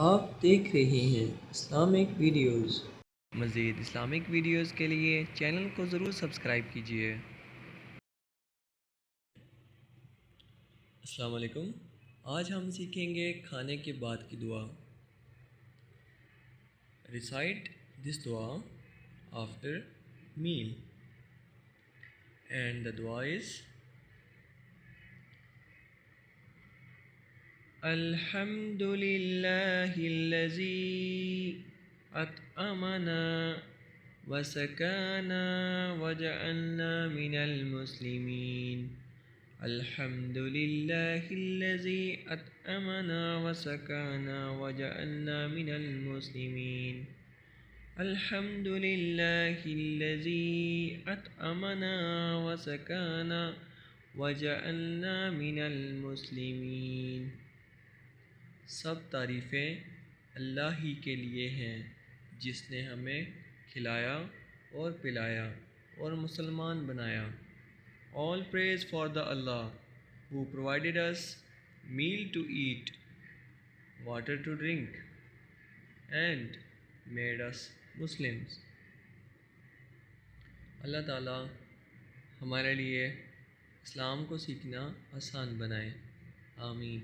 آپ دیکھ رہے ہیں اسلامک ویڈیوز۔ مزید اسلامک ویڈیوز کے لیے چینل کو ضرور سبسکرائب کیجیے۔ السلام علیکم۔ آج ہم سیکھیں گے کھانے کے بعد کی دعا۔ ریسائٹ دس دعا آفٹر میل اینڈ دا دعا از الحمد للہ الذی اطعمنا وسقانا وجعلنا من المسلمین۔ الحمد للہ الذی اطعمنا وسقانا وجعلنا من المسلمین۔ الحمد للہ الذی اطعمنا وسقانا وجعلنا من المسلمین۔ سب تعریفیں اللہ ہی کے لیے ہیں جس نے ہمیں کھلایا اور پلایا اور مسلمان بنایا۔ All praise for the Allah who provided us meal to eat, water to drink, and made us Muslims۔ اللہ تعالیٰ ہمارے لیے اسلام کو سیکھنا آسان بنائے، آمین۔